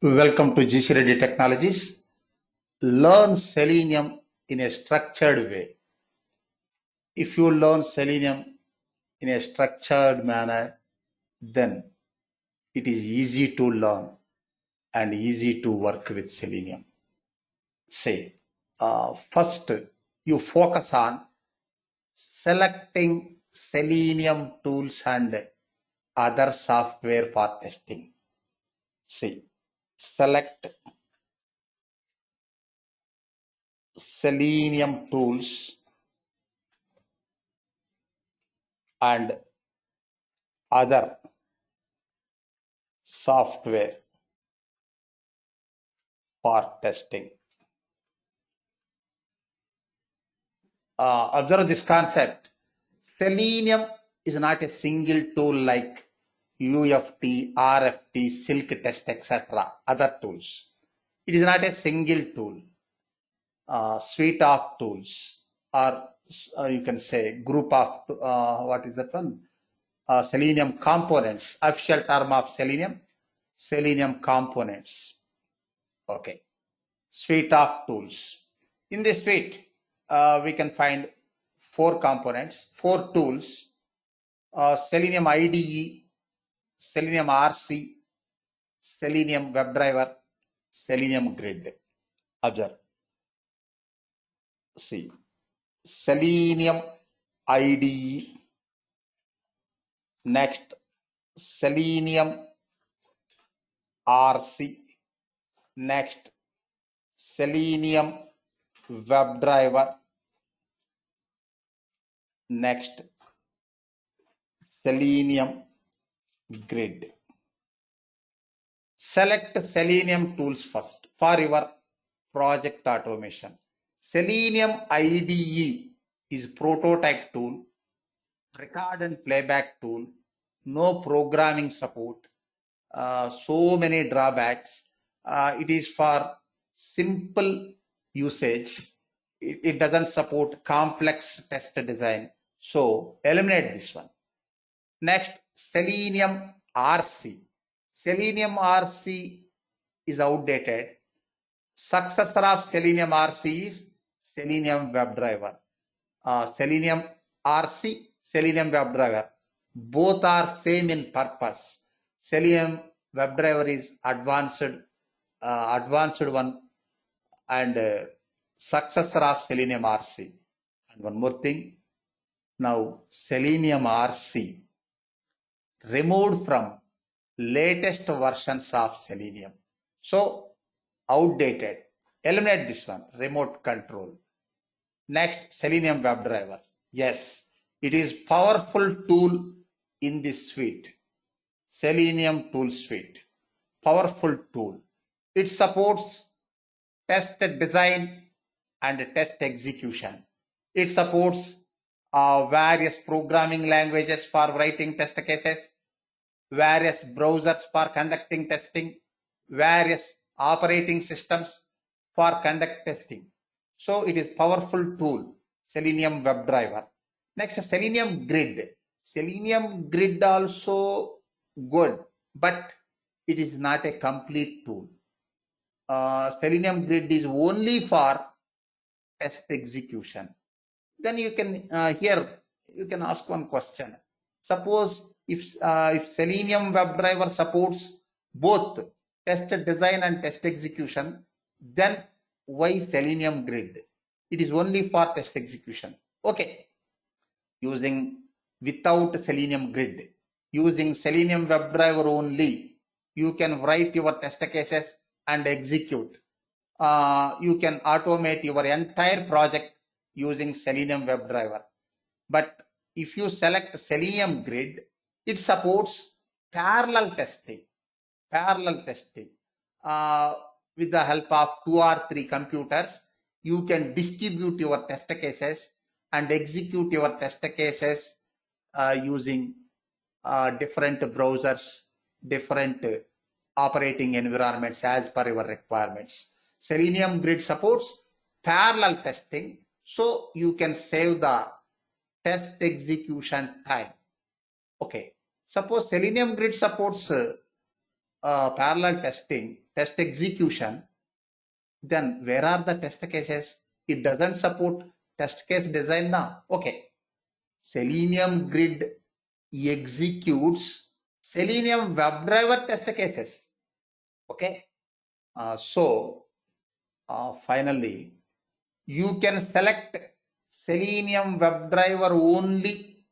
Welcome to GC Reddy Technologies. Learn Selenium in a structured way. If you learn Selenium in a structured manner, then it is easy to learn and easy to work with Selenium. Say, first you focus on selecting Selenium tools and other software for testing. See, select Selenium tools and other software for testing. Observe this concept. Selenium is not a single tool like UFT, RFT, Silk Test, etc. Other tools. It is not a single tool. Suite of tools, or you can say group of what is that one? Selenium components. Official term of Selenium components. Okay. Suite of tools. In this suite, we can find four components, four tools: Selenium IDE, Selenium RC, Selenium WebDriver, Selenium Grid. Observe. See, Selenium IDE, next Selenium RC, next Selenium WebDriver, next Selenium Grid. Select Selenium tools first for your project automation. Selenium IDE is prototype tool, record and playback tool, no programming support, so many drawbacks. It is for simple usage. It doesn't support complex test design. So eliminate this one. Next, Selenium RC. Selenium RC is outdated. Successor of Selenium RC is Selenium WebDriver. Selenium RC, Selenium WebDriver, both are same in purpose. Selenium WebDriver is advanced one, and successor of Selenium RC. And one more thing, now Selenium RC removed from latest versions of Selenium. So outdated. Eliminate this one, remote control. Next, Selenium WebDriver. Yes, it is powerful tool in this suite. Selenium tool suite. Powerful tool. It supports test design and test execution. It supports various programming languages for writing test cases, various browsers for conducting testing, various operating systems for conduct testing. So it is powerful tool, Selenium WebDriver. Next, Selenium Grid. Selenium Grid also good, but it is not a complete tool. Selenium Grid is only for test execution. Then you can here you can ask one question. Suppose if Selenium WebDriver supports both test design and test execution, then why Selenium Grid? It is only for test execution. Okay. Without Selenium Grid, using Selenium WebDriver only, you can write your test cases and execute. You can automate your entire project using Selenium WebDriver. But if you select Selenium Grid, it supports parallel testing. With the help of 2 or 3 computers, you can distribute your test cases and execute your test cases using different browsers, different operating environments as per your requirements. Selenium Grid supports parallel testing, so you can save the test execution time. Okay. Suppose Selenium Grid supports parallel testing, test execution, then where are the test cases? It doesn't support test case design now. Okay. Selenium Grid executes Selenium WebDriver test cases. Okay. Finally, you can select Selenium WebDriver only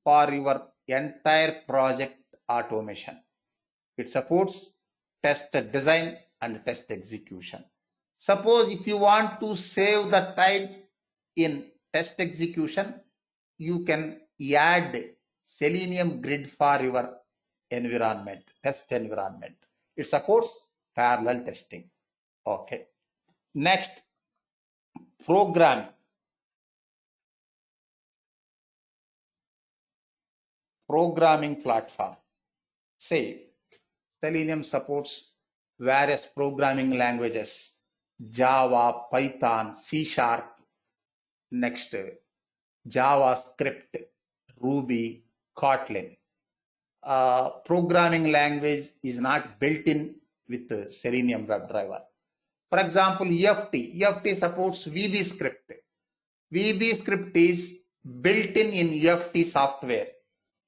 for your entire project automation. It supports test design and test execution. Suppose if you want to save the time in test execution, you can add Selenium Grid for your environment, test environment. It supports parallel testing. Okay. Next, programming. Programming platform. Say, Selenium supports various programming languages, Java, Python, C Sharp, next JavaScript, Ruby, Kotlin. Programming language is not built in with the Selenium WebDriver. For example, EFT supports VBScript. VBScript is built in EFT software.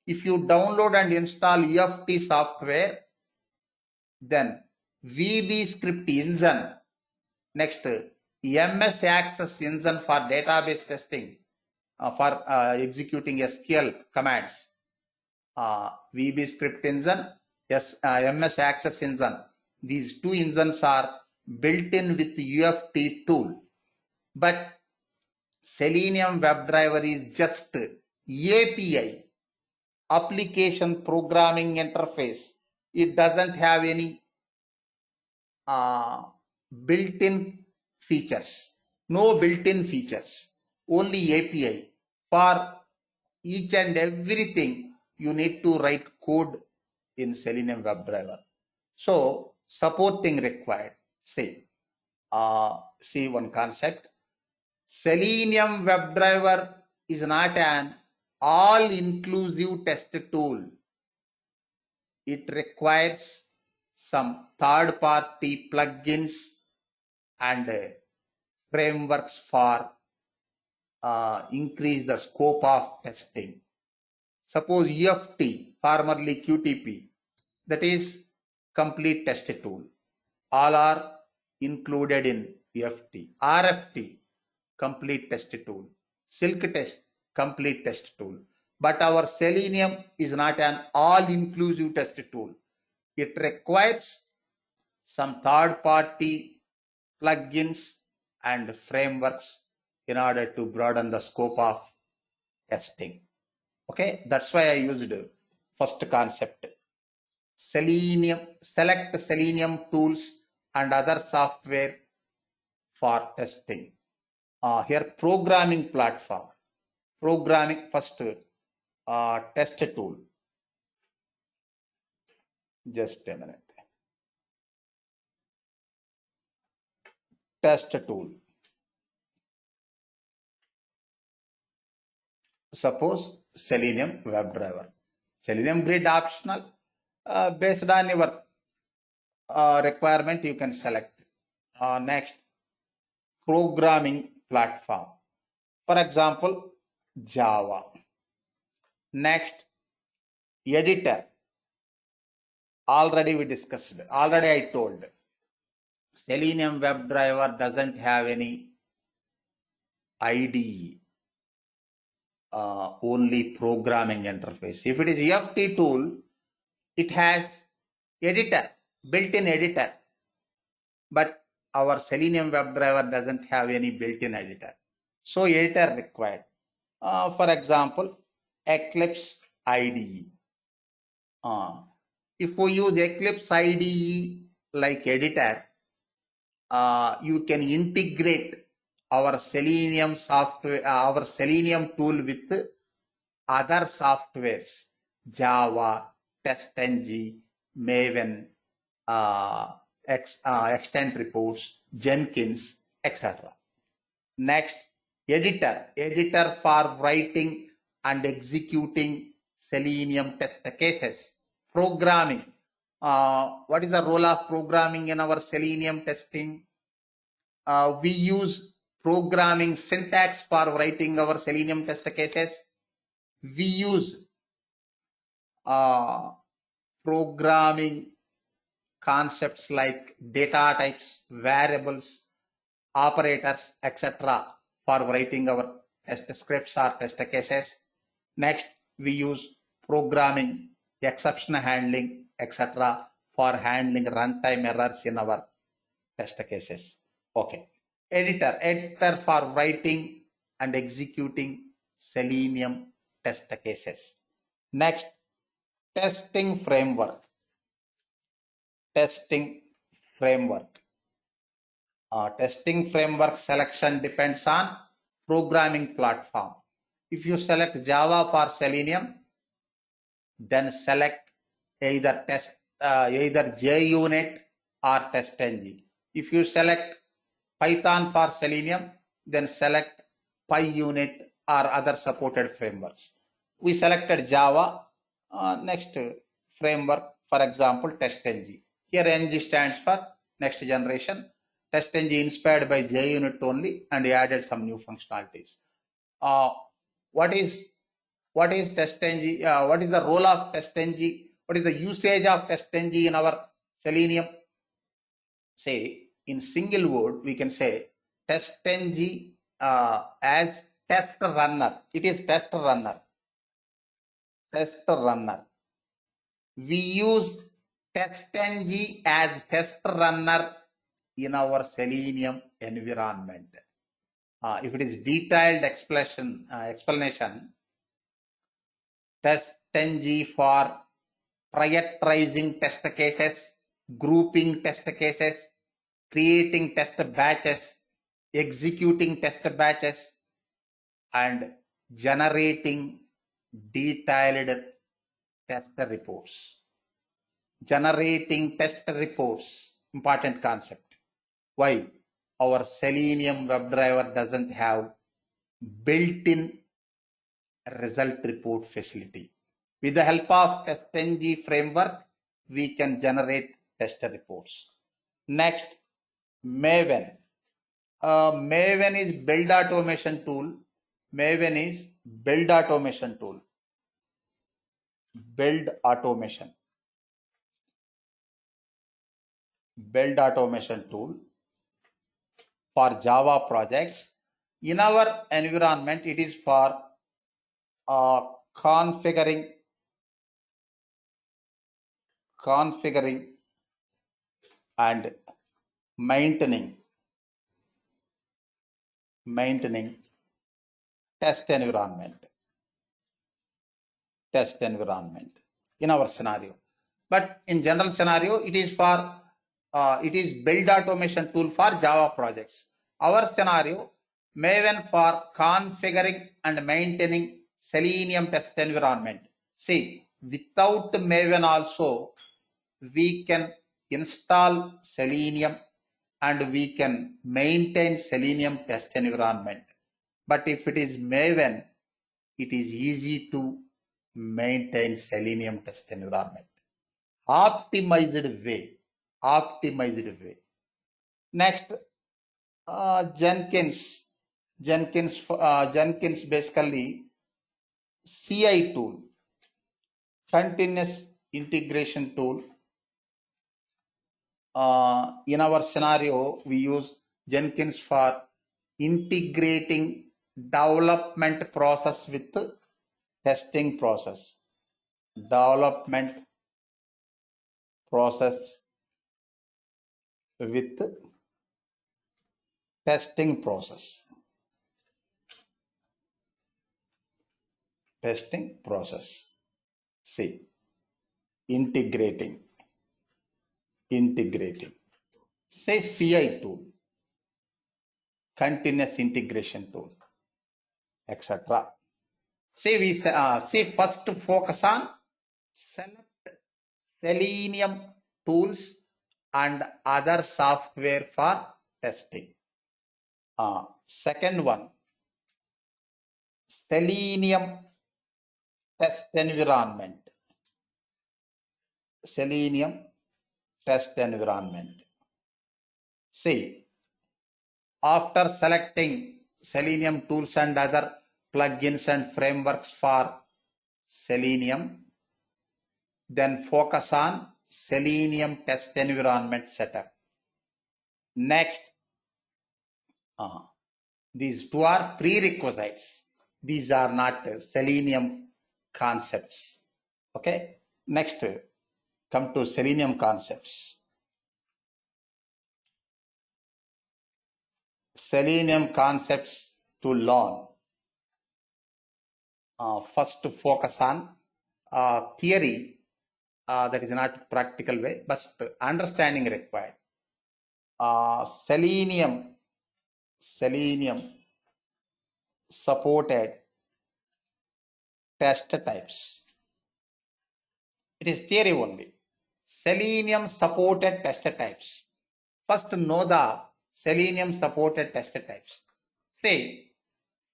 If you download and install EFT software, then VBScript engine, next MS Access engine for database testing, for executing SQL commands, VBScript engine, MS Access engine. These two engines are built in with UFT tool. But Selenium WebDriver is just API, application programming interface. It doesn't have any built-in features. No built-in features. Only API. For each and everything, you need to write code in Selenium WebDriver. So, supporting required. See one concept. Selenium WebDriver is not an all-inclusive test tool. It requires some third-party plugins and frameworks for increase the scope of testing. Suppose EFT, formerly QTP, that is complete test tool. All are included in EFT. RFT, complete test tool. Silk test, complete test tool. But our Selenium is not an all-inclusive test tool. It requires some third-party plugins and frameworks in order to broaden the scope of testing. Okay, that's why I used first concept. Selenium, select Selenium tools and other software for testing. Here programming platform. Programming first test tool. Just a minute. Test tool. Suppose Selenium WebDriver. Selenium Grid optional. Based on your requirement, you can select. Next, programming platform. For example, Java. Next, editor. Already we discussed. Already I told. Selenium WebDriver doesn't have any IDE. Only programming interface. If it is EFT tool, it has editor, built-in editor. But our Selenium WebDriver doesn't have any built-in editor. So editor required. For example, Eclipse IDE. If we use Eclipse IDE like editor, you can integrate our Selenium software, our Selenium tool with other softwares, Java, TestNG, Maven, Extent Reports, Jenkins, etc. Next, editor for writing and executing Selenium test cases. Programming, What is the role of programming in our Selenium testing? We use programming syntax for writing our Selenium test cases. We use programming concepts like data types, variables, operators, etc. for writing our test scripts or test cases. Next, we use programming, exception handling, etc. for handling runtime errors in our test cases. Okay. Editor for writing and executing Selenium test cases. Next, testing framework. Testing framework. Testing framework selection depends on programming platform. If you select Java for Selenium, then select either JUnit or TestNG. If you select Python for Selenium, then select PyUnit or other supported frameworks. We selected Java. Next framework, for example, TestNG. Here NG stands for next generation. TestNG inspired by JUnit only and added some new functionalities. What is TestNG? What is the role of TestNG? What is the usage of TestNG in our Selenium? Say, in single word, we can say TestNG as test runner. It is test runner. Test runner. We use TestNG as test runner in our Selenium environment. If it is detailed explanation, TestNG for prioritizing test cases, grouping test cases, creating test batches, executing test batches, and generating detailed test reports. Generating test reports, important concept. Why? Our Selenium WebDriver doesn't have built-in result report facility. With the help of TestNG framework, we can generate test reports. Next, Maven. Maven is build automation tool. Maven is build automation tool. Build automation. Build automation tool for Java projects. In our environment, it is for configuring and maintaining test environment in our scenario. But in general scenario, it is for it is build automation tool for Java projects. Our scenario, Maven for configuring and maintaining Selenium test environment. See, without Maven also, we can install Selenium and we can maintain Selenium test environment. But if it is Maven, it is easy to maintain Selenium test environment. Optimized way. Next, Jenkins basically CI tool, continuous integration tool. In our scenario, we use Jenkins for integrating development process with testing process. Development process with testing process. Testing process. See, integrating. Say CI tool, continuous integration tool, etc. See, we first focus on select Selenium tools and other software for testing. Second one, Selenium test environment. Selenium test environment. See, after selecting Selenium tools and other plugins and frameworks for Selenium, then focus on Selenium test environment setup. Next, these two are prerequisites. These are not Selenium concepts. Okay. Next, come to Selenium concepts. Selenium concepts to learn. First, focus on theory. That is not practical way, but understanding required. Selenium supported test types. It is theory only. Selenium supported test types. First, know the Selenium supported test types. See,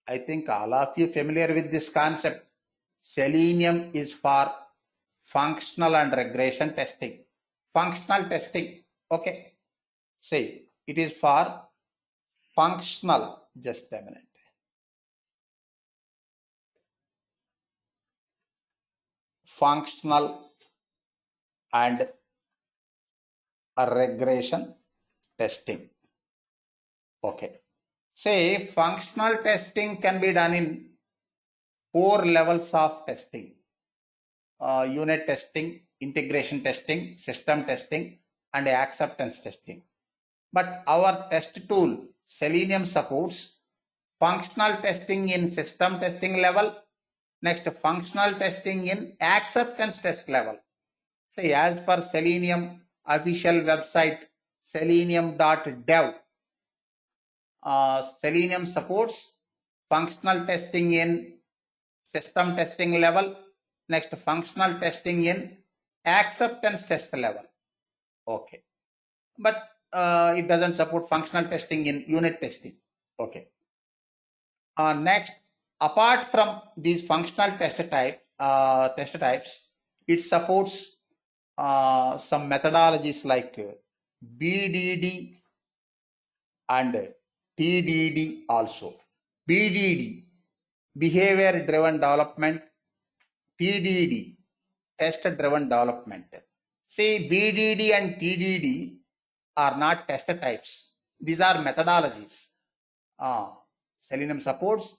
I think all of you familiar with this concept. Selenium is for functional and regression testing. Functional testing. Okay. See, it is for functional. Just a minute. Functional and regression testing. Okay. Say functional testing can be done in 4 levels of testing. Unit testing, integration testing, system testing, and acceptance testing. But our test tool, Selenium, supports functional testing in system testing level, next functional testing in acceptance test level. Say, as per Selenium official website, selenium.dev, Selenium supports functional testing in system testing level, next functional testing in acceptance test level. Okay. But it doesn't support functional testing in unit testing. Okay. Next, apart from these functional test types, it supports some methodologies like BDD and TDD also. BDD, behavior driven development. TDD, test driven development. See, BDD and TDD are not test types. These are methodologies. Selenium supports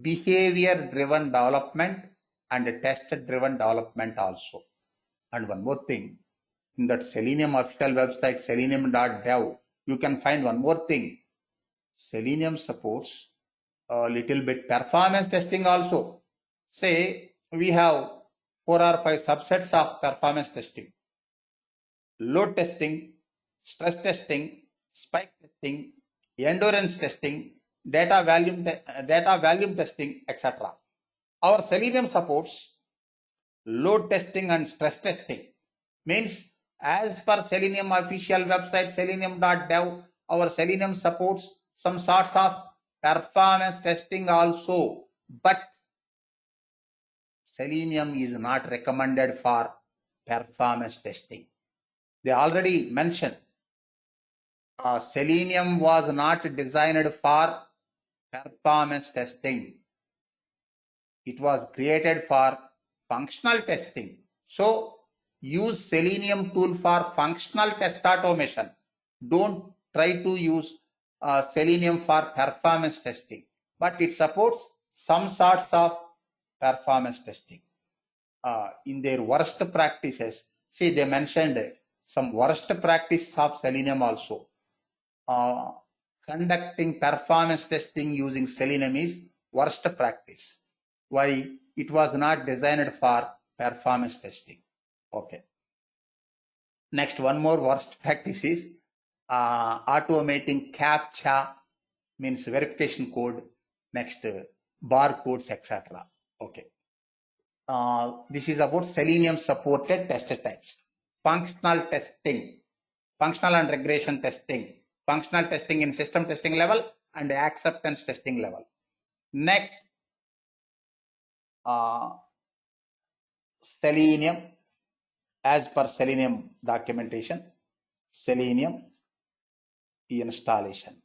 behavior driven development and test driven development also. And one more thing, in that Selenium official website, selenium.dev, you can find one more thing. Selenium supports a little bit performance testing also. Say, we have 4 or 5 subsets of performance testing: load testing, stress testing, spike testing, endurance testing, data volume testing, etc. Our Selenium supports load testing and stress testing. Means, as per Selenium official website, selenium.dev, our Selenium supports some sorts of performance testing also. But Selenium is not recommended for performance testing. They already mentioned Selenium was not designed for performance testing. It was created for functional testing. So use Selenium tool for functional test automation. Don't try to use Selenium for performance testing. But it supports some sorts of performance testing. In their worst practices, see, they mentioned some worst practice of Selenium also. Conducting performance testing using Selenium is worst practice. Why? It was not designed for performance testing. Okay. Next, one more worst practice is automating CAPTCHA, means verification code, next barcodes, etc. Okay. This is about Selenium supported test types. Functional testing, functional and regression testing, functional testing in system testing level and acceptance testing level. Next, Selenium, as per Selenium documentation, Selenium installation.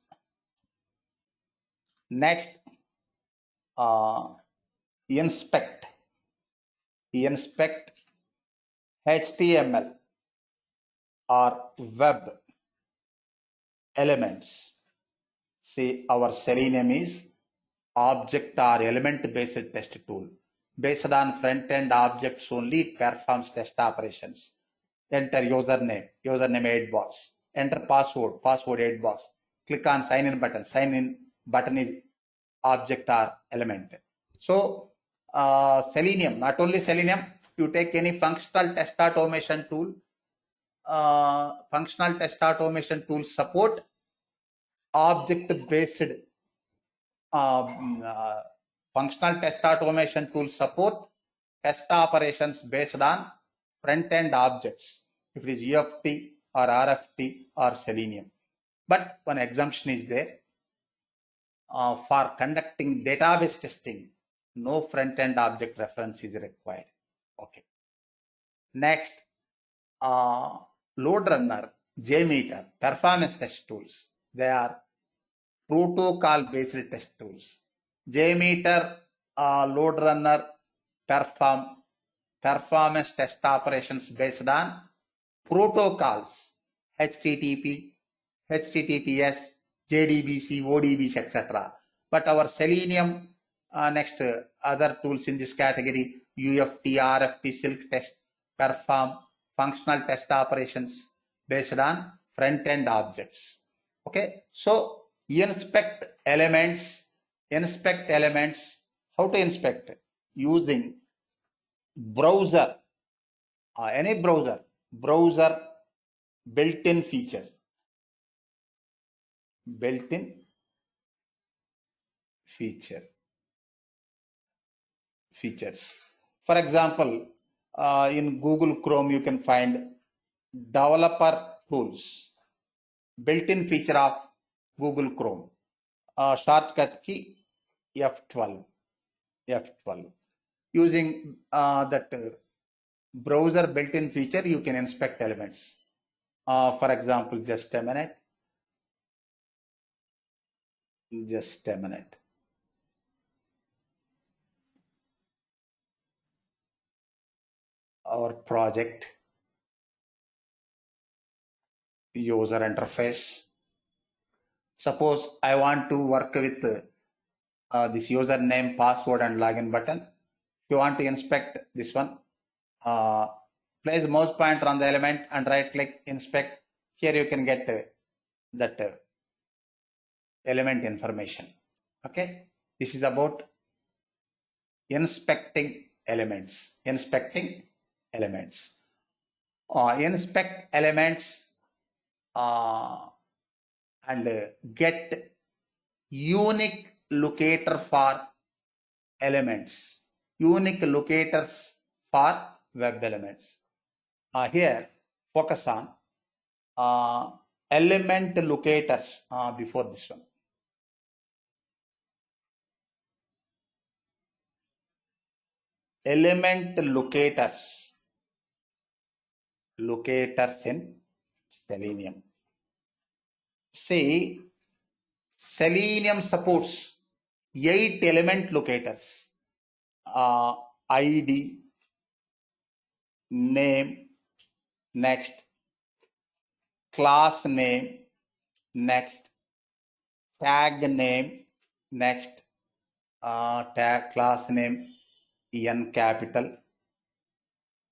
Next, inspect HTML or web elements. See, our Selenium is object or element based test tool. Based on front-end objects only, it performs test operations. Enter username 8 box. Enter password 8 box. Click on sign in button. Sign in button is object or element. So Selenium, not only Selenium, you take any functional test automation tool. Functional test automation tools support object-based functional test automation tools support test operations based on front-end objects, if it is UFT or RFT or Selenium. But one exemption is there. For conducting database testing, no front-end object reference is required. Okay. Next, load runner, JMeter, performance test tools. They are protocol-based test tools. JMeter, load runner perform performance test operations based on protocols, HTTP, HTTPS, JDBC, ODBC, etc. But our Selenium, next other tools in this category, UFT, RFT, Silk test, perform functional test operations based on front-end objects. Okay, so inspect elements. How to inspect? Using browser, any browser built-in feature. Features. For example, in Google Chrome, you can find developer tools, built-in feature of Google Chrome. Shortcut key F12. Using that browser built-in feature, you can inspect elements. For example, just a minute. Our project user interface. Suppose I want to work with this username, password and login button. If you want to inspect this one, place mouse pointer on the element and right click inspect. Here you can get that element information. Okay, this is about inspecting elements. Inspect elements and get unique locator for elements, unique locators for web elements. Here focus on element locators before this one. Element locators in Selenium. See, Selenium supports 8 element locators. ID, name, next class name, next tag name, next tag class name N capital,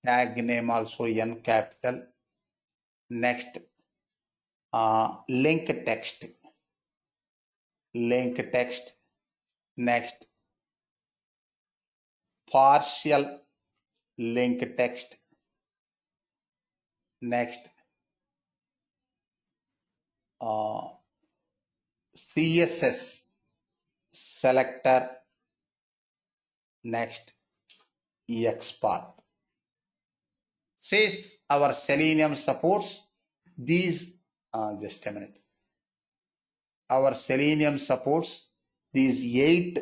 tag name also N capital, next link text, next partial link text, next CSS selector, next XPath. Says our Selenium supports these. Just a minute. Our Selenium supports these 8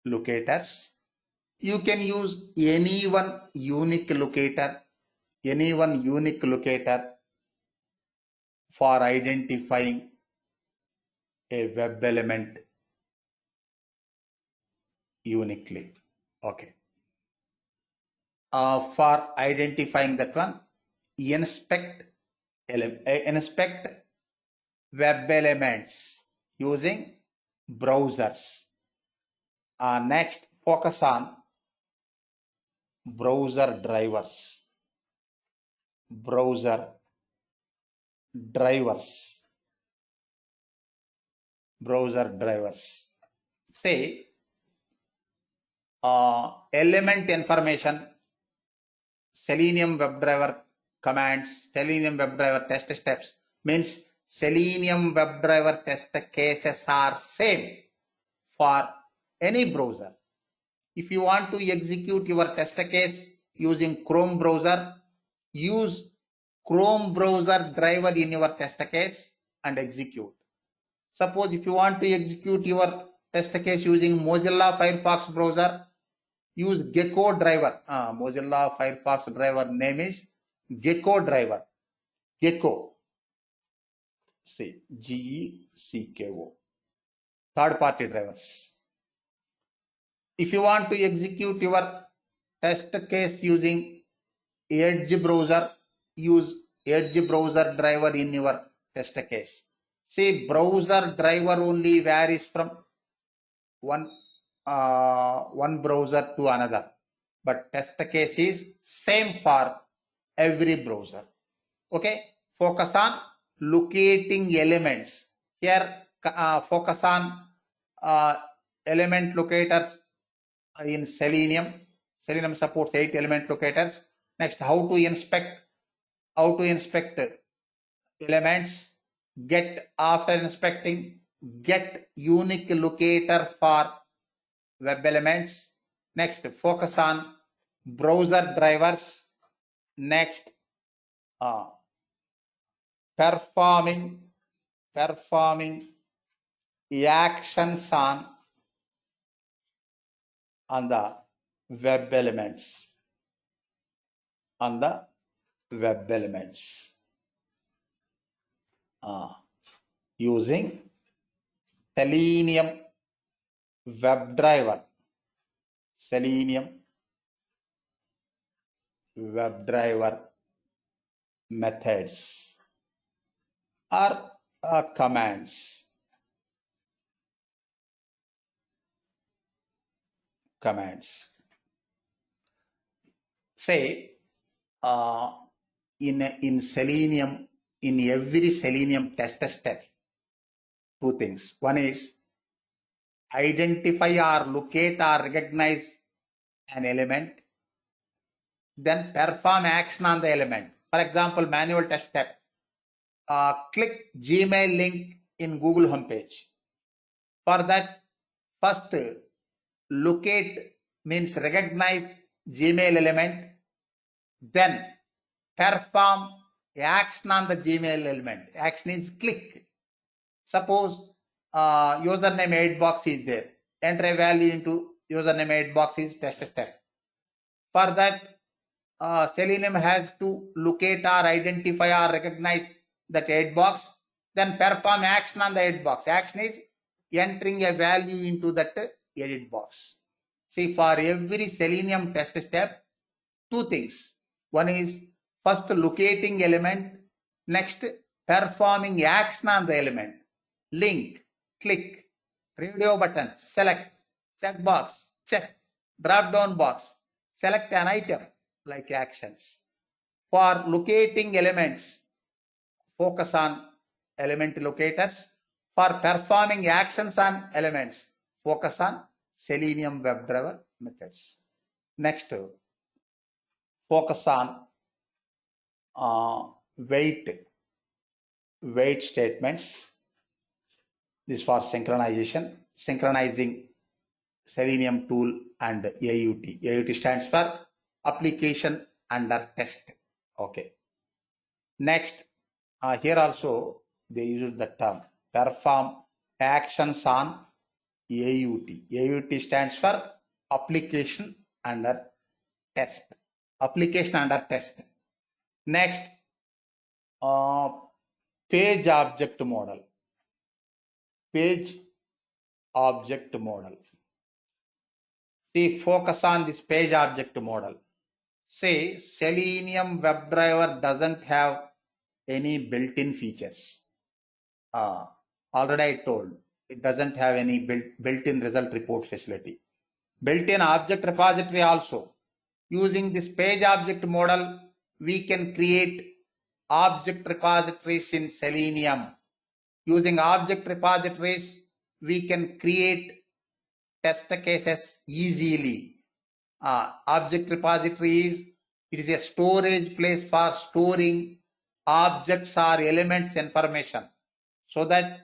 locators. You can use any one unique locator for identifying a web element uniquely. Okay. For identifying that one, inspect web elements using browsers. Next, focus on browser drivers. Browser drivers. Say element information, Selenium WebDriver commands, Selenium WebDriver test steps means Selenium WebDriver test cases are same for any browser. If you want to execute your test case using Chrome browser, use Chrome browser driver in your test case and execute. Suppose if you want to execute your test case using Mozilla Firefox browser, use Gecko driver. Mozilla Firefox driver name is Gecko driver. Gecko. See, Gecko. Third party drivers. If you want to execute your test case using Edge browser, use Edge browser driver in your test case. See, browser driver only varies from one browser to another, but test case is same for every browser. Okay, focus on locating elements. Here, focus on element locators in Selenium. Selenium supports 8 element locators. Next, how to inspect elements. Get after inspecting, get unique locator for web elements. Next, focus on browser drivers. Next, performing actions on the web elements. Using Selenium WebDriver. Methods or commands. Say in Selenium, in every Selenium test step, two things. One is identify or locate or recognize an element, then perform action on the element. For example, manual test step. Click Gmail link in Google homepage. For that, first locate means recognize Gmail element, then perform action on the Gmail element. Action is click. Suppose username 8 box is there. Enter a value into username 8 box is test step. For that, Selenium has to locate or identify or recognize that 8 box, then perform action on the 8 box. Action is entering a value into that edit box. See, for every Selenium test step, two things. One is first locating element, next performing action on the element. Link, click, radio button, select, check box, check, drop down box, select an item like actions. For locating elements, focus on element locators. For performing actions on elements, focus on Selenium WebDriver methods. Next, focus on wait statements. This for synchronization, synchronizing Selenium tool and AUT. AUT stands for application under test. Okay. Next, here also they use the term perform actions on AUT. AUT stands for application under test. Application under test. Next, Page object model. Page object model. See, focus on this page object model. Say Selenium WebDriver doesn't have any built-in features. Already I told it doesn't have any built-in result report facility. Built-in object repository also. Using this page object model, we can create object repositories in Selenium. Using object repositories, we can create test cases easily. Object repositories, it is a storage place for storing objects or elements information, so that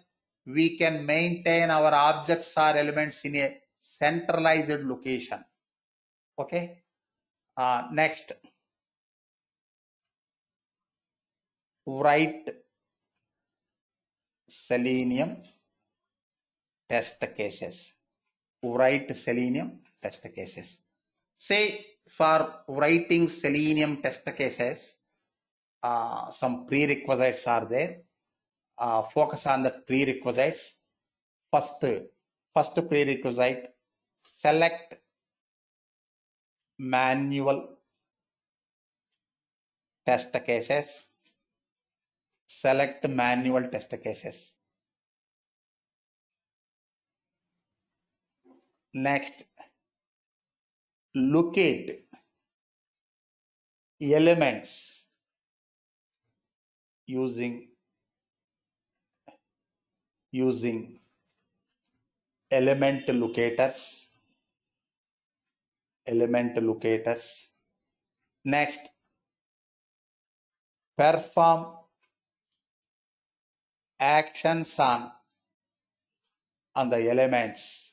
we can maintain our objects or elements in a centralized location. Okay. Next, write Selenium test cases. Write Selenium test cases. Say for writing Selenium test cases, some prerequisites are there. Focus on the prerequisites. First prerequisite, select manual test cases. Select manual test cases. Next, locate elements using element locators. Next, perform actions on the elements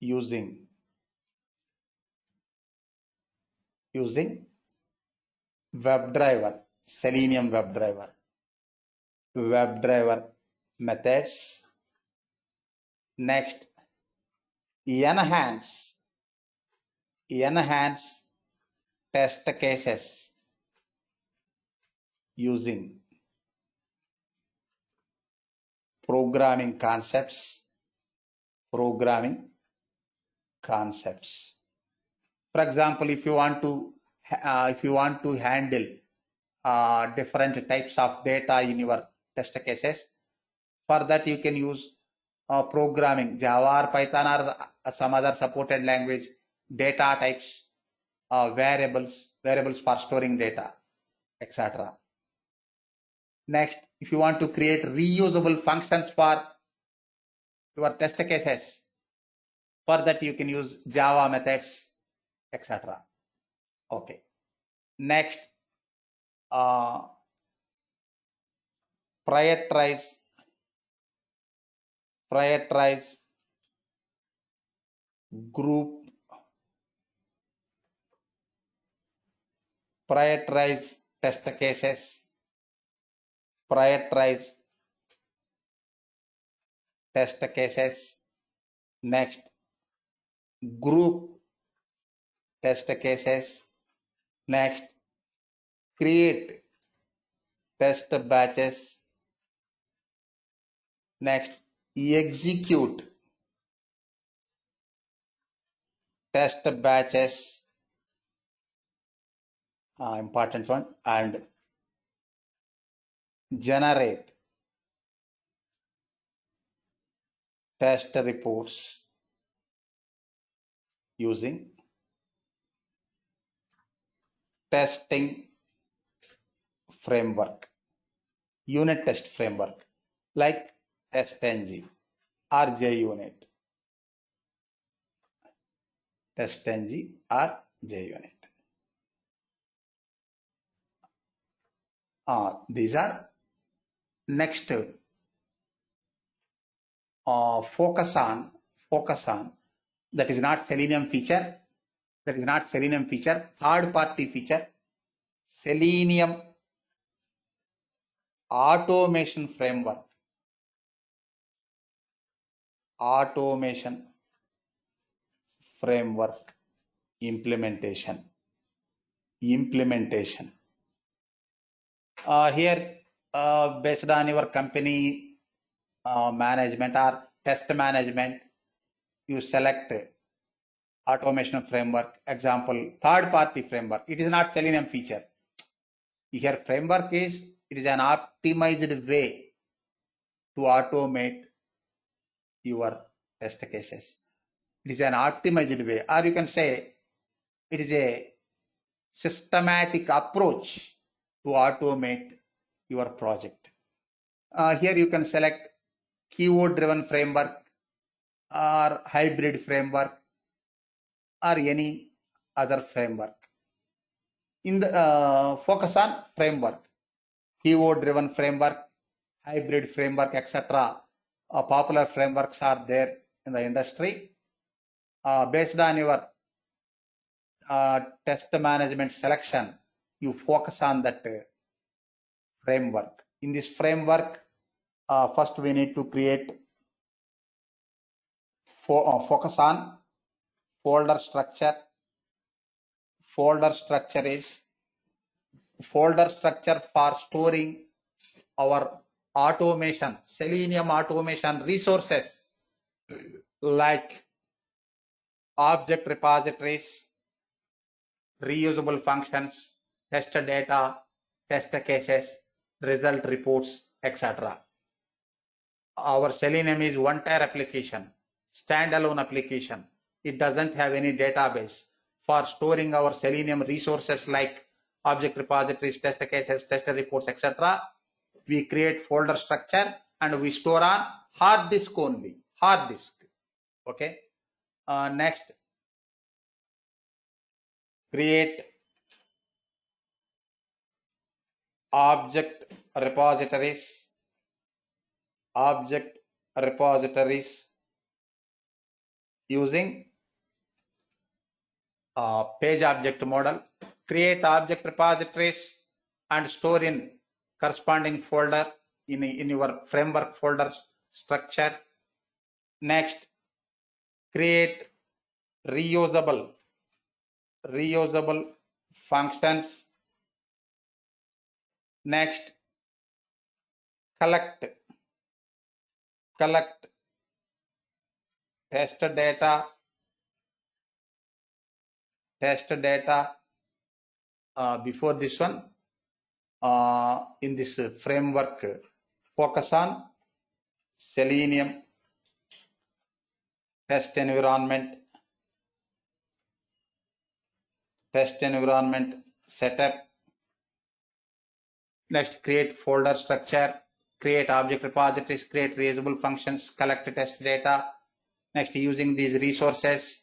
using WebDriver, Selenium WebDriver methods. Next, enhance test cases using programming concepts. For example, if you want to handle different types of data in your test cases, for that you can use programming, Java or Python or some other supported language, data types, variables for storing data, etc. Next, if you want to create reusable functions for your test cases, for that you can use Java methods, etc. Okay. Next, prioritize group, prioritize test cases, Next, group test cases. Next, create test batches. Next, execute test batches, important one, and generate test reports using testing framework, unit test framework like TestNG or JUnit. TestNG or JUnit. These are next. Focus on that is not Selenium feature. Third party feature, Selenium automation framework. Implementation. Here, based on your company management or test management, you select automation framework. Example, third party framework. It is not Selenium feature. Here framework is, it is an optimized way to automate your test cases. It is an optimized way, or you can say it is a systematic approach to automate your project. Here you can select keyword driven framework or hybrid framework or any other framework. In the focus on framework, keyword driven framework, hybrid framework, etc. Popular frameworks are there in the industry. Based on your test management selection, you focus on that framework. In this framework, first we need to create focus on folder structure. Folder structure is folder structure for storing our automation, Selenium automation resources like object repositories, reusable functions, test data, test cases, result reports, etc. Our Selenium is one-tier application, standalone application. It doesn't have any database. For storing our Selenium resources like object repositories, test cases, test reports, etc., we create folder structure and we store on hard disk only. Hard disk. Okay. Next, create object repositories. Object repositories using page object model. Create object repositories and store in corresponding folder in your framework folder structure. Next, create reusable functions. Next, collect test data. Before this one, in this framework, focus on Selenium test environment setup. Next, create folder structure, create object repositories, create reusable functions, collect test data. Next, using these resources,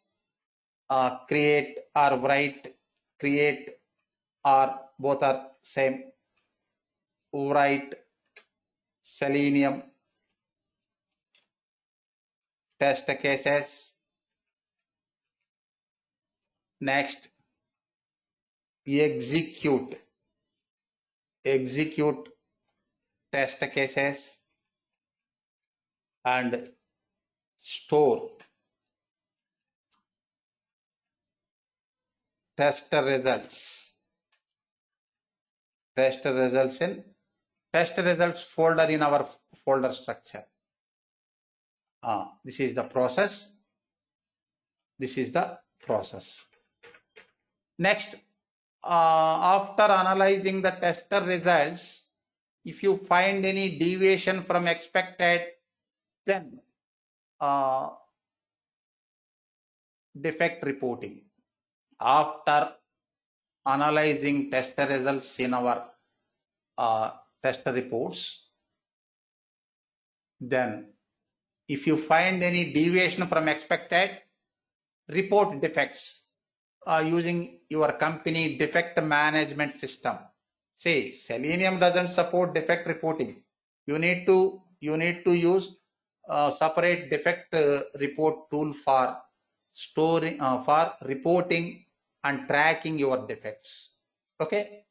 create or write, create or both are same, write Selenium test cases. Next, execute test cases and store test results in test results folder in our folder structure. This is the process. Next, after analyzing the tester results, if you find any deviation from expected, then defect reporting. After analyzing tester results in our tester reports, then if you find any deviation from expected, report defects using your company defect management system. See, Selenium doesn't support defect reporting. You need to use separate defect report tool for storing for reporting and tracking your defects. Okay.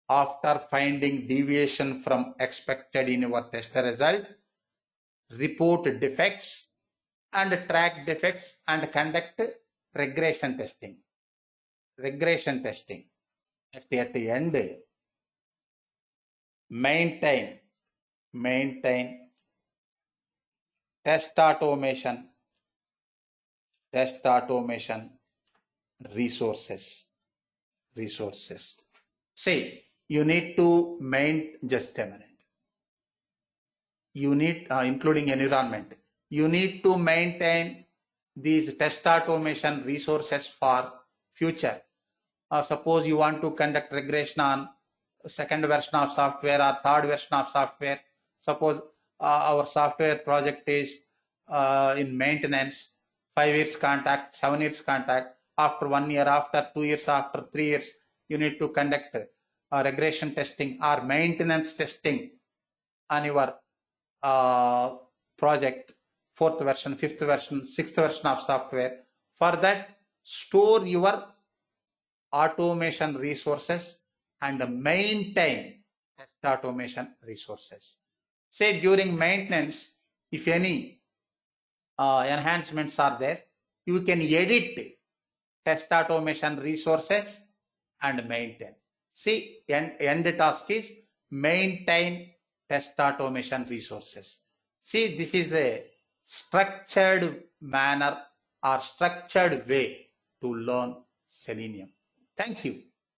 After finding deviation from expected in your test result, report defects and track defects and conduct regression testing. At the end, maintain test automation resources. Say you need to just a minute. You need, including environment, you need to maintain these test automation resources for future. Suppose you want to conduct regression on second version of software or third version of software. Suppose our software project is in maintenance, 5 years contract, 7 years contract. After 1 year, after 2 years, after 3 years, you need to conduct regression testing or maintenance testing on your project, 4th version, 5th version, 6th version of software. For that, store your automation resources and maintain test automation resources. Say during maintenance, if any enhancements are there, you can edit test automation resources and maintain. See, end task is maintain test automation resources. See, this is a structured manner or structured way to learn Selenium. Thank you.